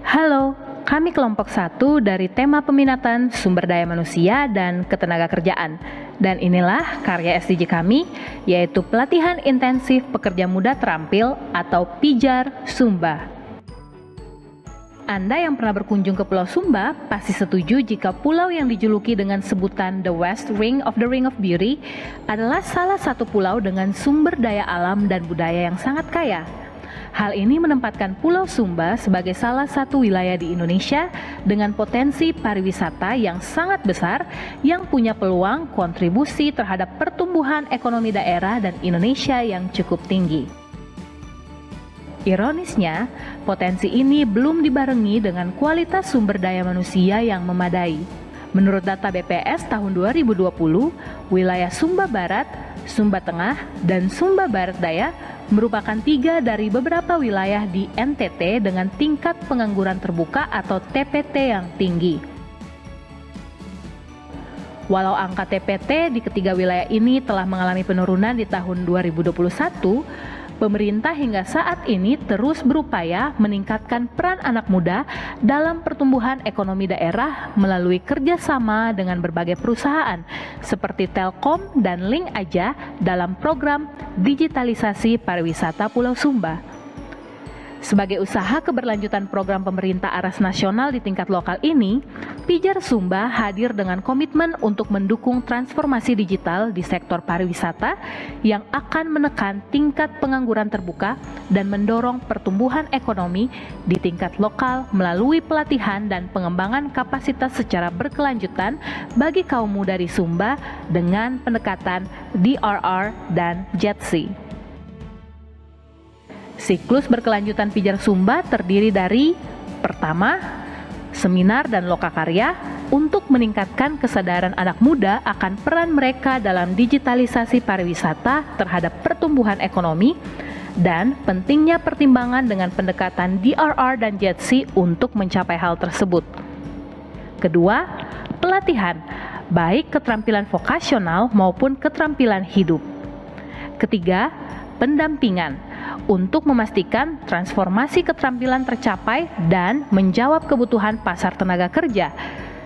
Halo, kami kelompok 1 dari tema peminatan sumber daya manusia dan ketenagakerjaan. Dan inilah karya SDG kami, yaitu Pelatihan Intensif Pekerja Muda Terampil atau PIJAR Sumba. Anda yang pernah berkunjung ke Pulau Sumba pasti setuju jika pulau yang dijuluki dengan sebutan The West Ring of the Ring of Beauty adalah salah satu pulau dengan sumber daya alam dan budaya yang sangat kaya. Hal ini menempatkan Pulau Sumba sebagai salah satu wilayah di Indonesia dengan potensi pariwisata yang sangat besar yang punya peluang kontribusi terhadap pertumbuhan ekonomi daerah dan Indonesia yang cukup tinggi. Ironisnya, potensi ini belum dibarengi dengan kualitas sumber daya manusia yang memadai. Menurut data BPS tahun 2020, wilayah Sumba Barat, Sumba Tengah, dan Sumba Barat Daya merupakan 3 dari beberapa wilayah di NTT dengan tingkat pengangguran terbuka atau TPT yang tinggi. Walau angka TPT di ketiga wilayah ini telah mengalami penurunan di tahun 2021, pemerintah hingga saat ini terus berupaya meningkatkan peran anak muda dalam pertumbuhan ekonomi daerah melalui kerjasama dengan berbagai perusahaan seperti Telkom dan Link Aja dalam program digitalisasi pariwisata Pulau Sumba. Sebagai usaha keberlanjutan program pemerintah aras nasional di tingkat lokal ini, PIJAR Sumba hadir dengan komitmen untuk mendukung transformasi digital di sektor pariwisata yang akan menekan tingkat pengangguran terbuka dan mendorong pertumbuhan ekonomi di tingkat lokal melalui pelatihan dan pengembangan kapasitas secara berkelanjutan bagi kaum muda di Sumba dengan pendekatan DRR dan JETSI. Siklus berkelanjutan PIJAR Sumba terdiri dari pertama, seminar dan lokakarya untuk meningkatkan kesadaran anak muda akan peran mereka dalam digitalisasi pariwisata terhadap pertumbuhan ekonomi dan pentingnya pertimbangan dengan pendekatan DRR dan JETSI untuk mencapai hal tersebut. Kedua, pelatihan, baik keterampilan vokasional maupun keterampilan hidup. Ketiga, pendampingan untuk memastikan transformasi keterampilan tercapai dan menjawab kebutuhan pasar tenaga kerja.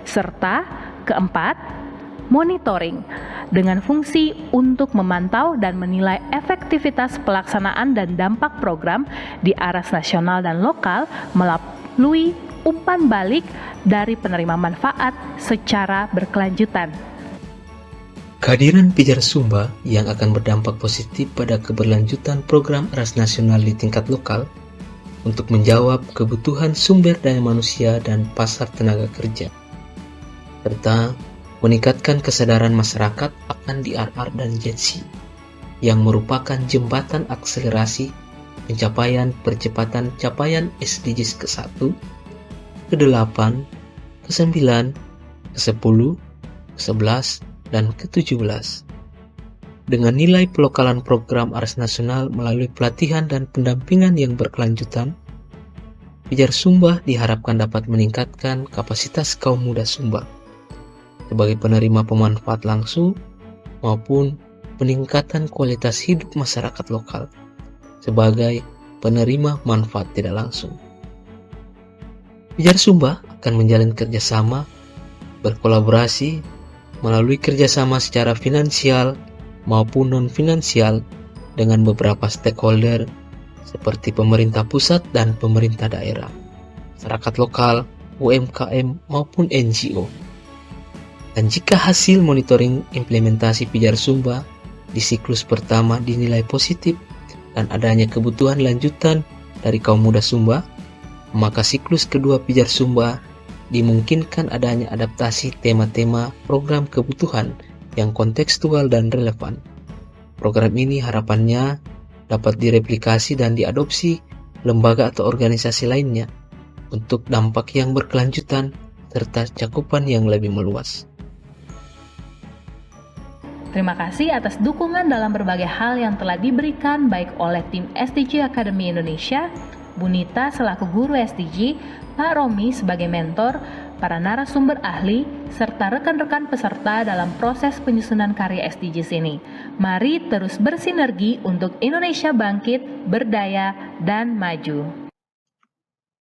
Serta keempat, monitoring dengan fungsi untuk memantau dan menilai efektivitas pelaksanaan dan dampak program di aras nasional dan lokal melalui umpan balik dari penerima manfaat secara berkelanjutan. Kehadiran PIJAR Sumba yang akan berdampak positif pada keberlanjutan program aras nasional di tingkat lokal untuk menjawab kebutuhan sumber daya manusia dan pasar tenaga kerja, serta meningkatkan kesadaran masyarakat akan DRR dan JETSI yang merupakan jembatan akselerasi pencapaian percepatan capaian SDGs ke-1, ke-8, ke-9, ke-10, ke-11, dan ke-17. Dengan nilai pelokalan program aras nasional melalui pelatihan dan pendampingan yang berkelanjutan, PIJAR Sumba diharapkan dapat meningkatkan kapasitas kaum muda Sumba sebagai penerima pemanfaat langsung maupun peningkatan kualitas hidup masyarakat lokal sebagai penerima manfaat tidak langsung. PIJAR Sumba akan menjalin kerjasama, berkolaborasi, melalui kerjasama secara finansial maupun non-finansial dengan beberapa stakeholder seperti pemerintah pusat dan pemerintah daerah, masyarakat lokal, UMKM maupun NGO. Dan jika hasil monitoring implementasi PIJAR Sumba di siklus pertama dinilai positif dan adanya kebutuhan lanjutan dari kaum muda Sumba, maka siklus kedua PIJAR Sumba dimungkinkan adanya adaptasi tema-tema program kebutuhan yang kontekstual dan relevan. Program ini harapannya dapat direplikasi dan diadopsi lembaga atau organisasi lainnya untuk dampak yang berkelanjutan serta cakupan yang lebih meluas. Terima kasih atas dukungan dalam berbagai hal yang telah diberikan baik oleh tim SDG Academy Indonesia, Bu Nita selaku guru SDG, Pak Romi sebagai mentor, para narasumber ahli, serta rekan-rekan peserta dalam proses penyusunan karya SDGs ini. Mari terus bersinergi untuk Indonesia bangkit, berdaya, dan maju.